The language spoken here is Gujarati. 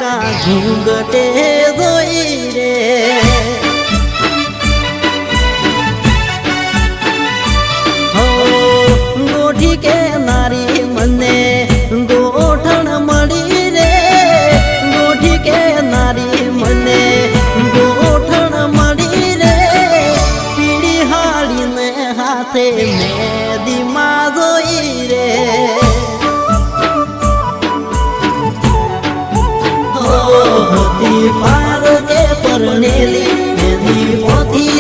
ના ઘૂંઘટે જોઈ રે હો ગોઠી કે નારી મને ગોઠણ મળી રે ગોઠી કે નારી મને ગોઠણ મળી રે પીળી હાડીને હાથે મેદીમાં જોઈ રે પાર કે પરનેલી મેદી પોથી